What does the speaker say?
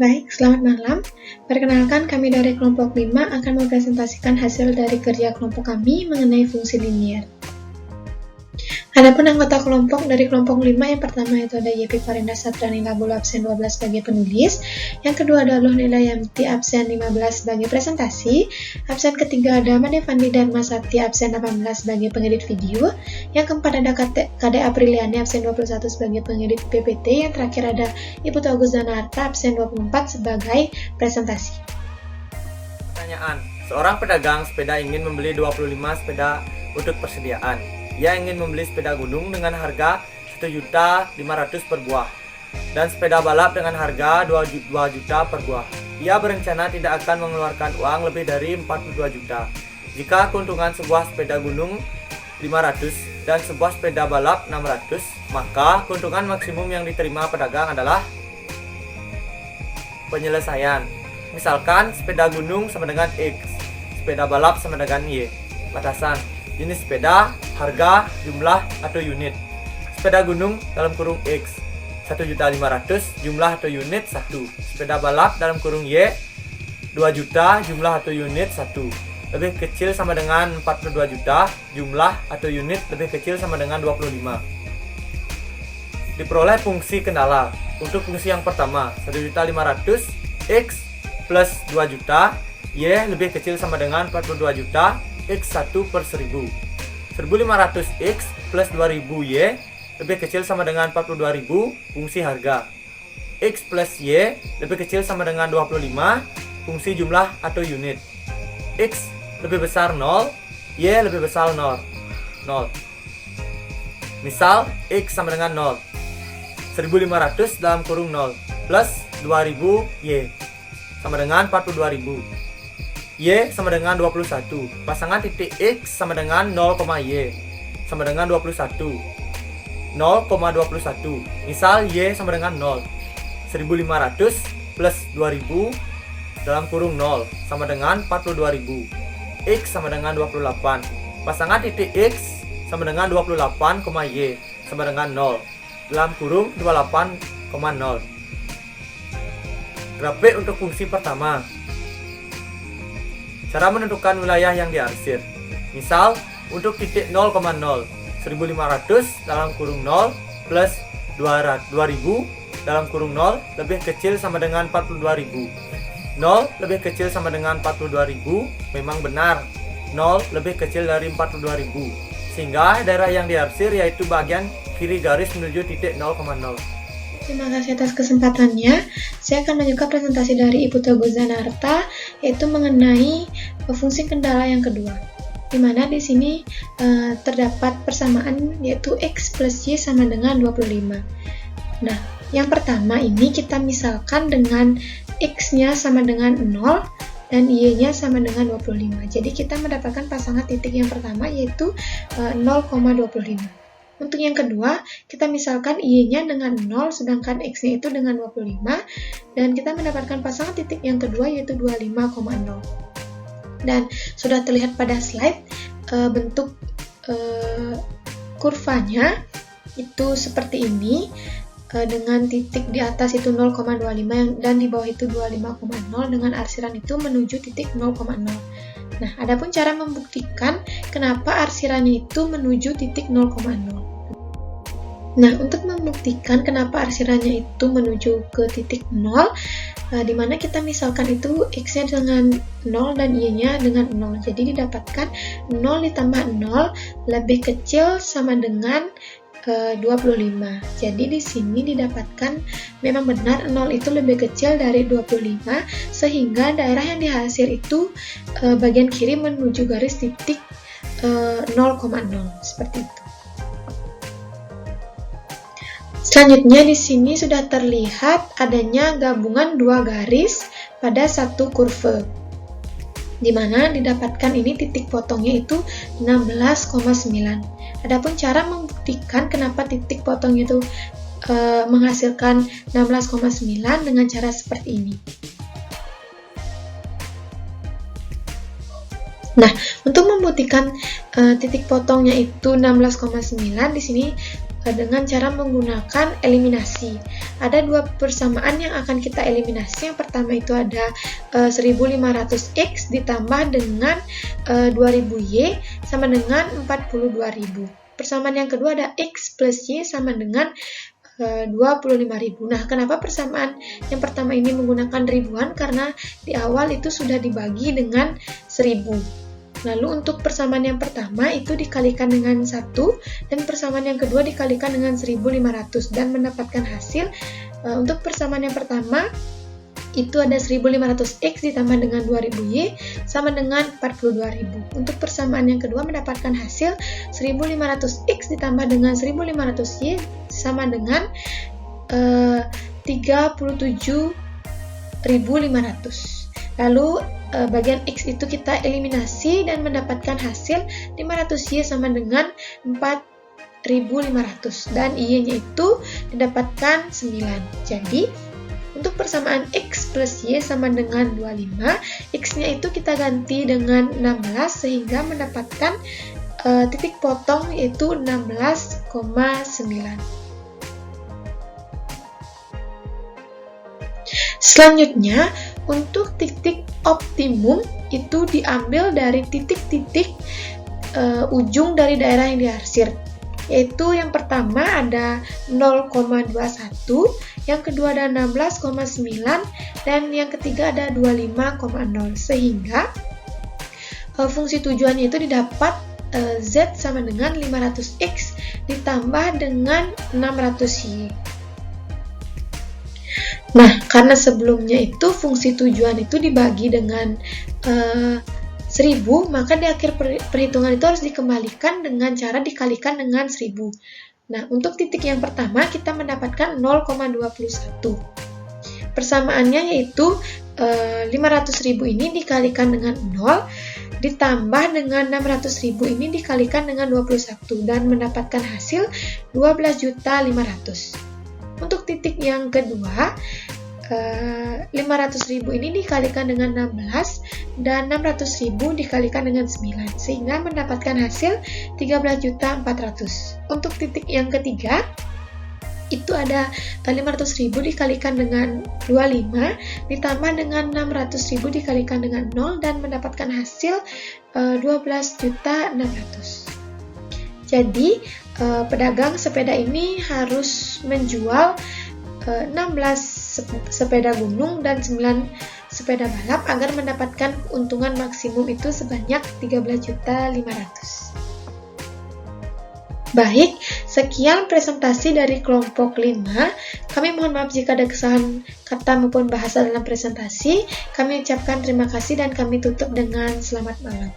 Baik, selamat malam. Perkenalkan, kami dari kelompok 5 akan mempresentasikan hasil dari kerja kelompok kami mengenai fungsi linier. Adapun anggota kelompok dari kelompok 5 yang pertama itu ada YP Farinda Satrani Labulu absen 12 sebagai penulis, yang kedua ada Luhnila Yamti absen 15 sebagai presentasi, absen ketiga ada Made Fandi Dharma Sakti absen 18 sebagai pengedit video, yang keempat ada Kade Apriliani absen 21 sebagai pengedit PPT, yang terakhir ada Ibu Agus Danarta absen 24 sebagai presentasi. Pertanyaan, seorang pedagang sepeda ingin membeli 25 sepeda untuk persediaan. Ia ingin membeli sepeda gunung dengan harga 1.500.000 per buah dan sepeda balap dengan harga 2 juta per buah. Ia berencana tidak akan mengeluarkan uang lebih dari 42 juta. Jika keuntungan sebuah sepeda gunung 500 dan sebuah sepeda balap 600, maka keuntungan maksimum yang diterima pedagang adalah penyelesaian. Misalkan sepeda gunung sama dengan X, sepeda balap sama dengan Y. Batasan jenis sepeda, harga, jumlah, atau unit. Sepeda gunung dalam kurung X 1.500.000, jumlah atau unit 1. Sepeda balap dalam kurung Y 2 juta, jumlah atau unit 1. Lebih kecil sama dengan 42 juta, jumlah atau unit lebih kecil sama dengan 25. Diperoleh fungsi kendala. Untuk fungsi yang pertama 1.500.000 X plus 2 juta, Y lebih kecil sama dengan 42 juta, X 1 per 1000. 1.500X plus 2.000 Y lebih kecil sama dengan 42.000, fungsi harga. X plus Y lebih kecil sama dengan 25, fungsi jumlah atau unit. X lebih besar 0, Y lebih besar 0. Misal, X sama dengan 0. 1.500 dalam kurung 0 plus 2.000 Y sama dengan 42.000. Y sama dengan 21. Pasangan titik X sama dengan 0, Y sama dengan 21. 0,21. Misal Y sama dengan 0. 1.500 plus 2.000 dalam kurung 0 sama dengan 42.000. X sama dengan 28. Pasangan titik X sama dengan 28, Y sama dengan 0 dalam kurung 28,0. Grafik untuk fungsi pertama. Cara menentukan wilayah yang diarsir. Misal, untuk titik 0,0, 1.500 dalam kurung 0 plus 2.000 dalam kurung 0 lebih kecil sama dengan 42.000. 0 lebih kecil sama dengan 42.000 memang benar. 0 lebih kecil dari 42.000. Sehingga daerah yang diarsir yaitu bagian kiri garis menuju titik 0,0. Terima kasih atas kesempatannya. Saya akan menunjukkan presentasi dari Ibu Agus Danarta, yaitu mengenai fungsi kendala yang kedua, di mana di sini terdapat persamaan yaitu X plus Y sama dengan 25. Nah, yang pertama ini kita misalkan dengan X-nya sama dengan 0 dan Y-nya sama dengan 25. Jadi kita mendapatkan pasangan titik yang pertama yaitu 0,25. Untuk yang kedua, kita misalkan Y-nya dengan 0, sedangkan X-nya itu dengan 25, dan kita mendapatkan pasangan titik yang kedua yaitu 25,0. Dan sudah terlihat pada slide, bentuk kurvanya itu seperti ini, dengan titik di atas itu 0,25 dan di bawah itu 25,0, dengan arsiran itu menuju titik 0,0. Nah, adapun cara membuktikan kenapa arsirannya itu menuju titik 0,0. Nah, untuk membuktikan kenapa arsirannya itu menuju ke titik 0, di mana kita misalkan itu X-nya dengan 0 dan Y-nya dengan 0. Jadi didapatkan 0 ditambah 0 lebih kecil sama dengan 25. Jadi di sini didapatkan memang benar 0 itu lebih kecil dari 25, sehingga daerah yang dihasil itu bagian kiri menuju garis titik 0,0 seperti itu. Selanjutnya di sini sudah terlihat adanya gabungan dua garis pada satu kurve, di mana didapatkan ini titik potongnya itu 16,9. Adapun cara membuktikan kenapa titik potong itu menghasilkan 16,9 dengan cara seperti ini. Nah, untuk membuktikan titik potongnya itu 16,9, di sini dengan cara menggunakan eliminasi. Ada dua persamaan yang akan kita eliminasi. Yang pertama itu ada 1500X ditambah dengan 2000Y sama dengan 42.000. Persamaan yang kedua ada X plus Y sama dengan 25.000. Nah, kenapa persamaan yang pertama ini menggunakan ribuan? Karena di awal itu sudah dibagi dengan 1000. Lalu untuk persamaan yang pertama itu dikalikan dengan 1 dan persamaan yang kedua dikalikan dengan 1500 dan mendapatkan hasil untuk persamaan yang pertama itu ada 1500X ditambah dengan 2000Y sama dengan 42.000. Untuk persamaan yang kedua mendapatkan hasil 1500X ditambah dengan 1500Y sama dengan 37.500. Lalu bagian X itu kita eliminasi dan mendapatkan hasil 500Y sama dengan 4.500 dan Y-nya itu didapatkan 9. Jadi untuk persamaan X plus Y sama dengan 25, X-nya itu kita ganti dengan 16 sehingga mendapatkan titik potong yaitu 16,9. Selanjutnya, untuk titik optimum itu diambil dari titik-titik ujung dari daerah yang diarsir. Yaitu yang pertama ada 0,21, yang kedua ada 16,9, dan yang ketiga ada 25,0. Sehingga fungsi tujuannya itu didapat Z sama dengan 500X ditambah dengan 600Y. Nah, karena sebelumnya itu fungsi tujuan itu dibagi dengan 1000, maka di akhir perhitungan itu harus dikembalikan dengan cara dikalikan dengan 1000. Nah, untuk titik yang pertama kita mendapatkan 0,21. Persamaannya yaitu 500.000 ini dikalikan dengan 0 ditambah dengan 600.000 ini dikalikan dengan 21 dan mendapatkan hasil 12.500.000. Untuk titik yang kedua, 500.000 ini dikalikan dengan 16 dan 600.000 dikalikan dengan 9 sehingga mendapatkan hasil 13.400.000. Untuk titik yang ketiga, itu ada 500.000 dikalikan dengan 25 ditambah dengan 600.000 dikalikan dengan 0 dan mendapatkan hasil 12.600.000. Jadi, pedagang sepeda ini harus menjual 16 sepeda gunung dan 9 sepeda balap agar mendapatkan keuntungan maksimum itu sebanyak 13.500.000. Baik, sekian presentasi dari kelompok 5. Kami mohon maaf jika ada kesalahan kata maupun bahasa dalam presentasi. Kami ucapkan terima kasih dan kami tutup dengan selamat malam.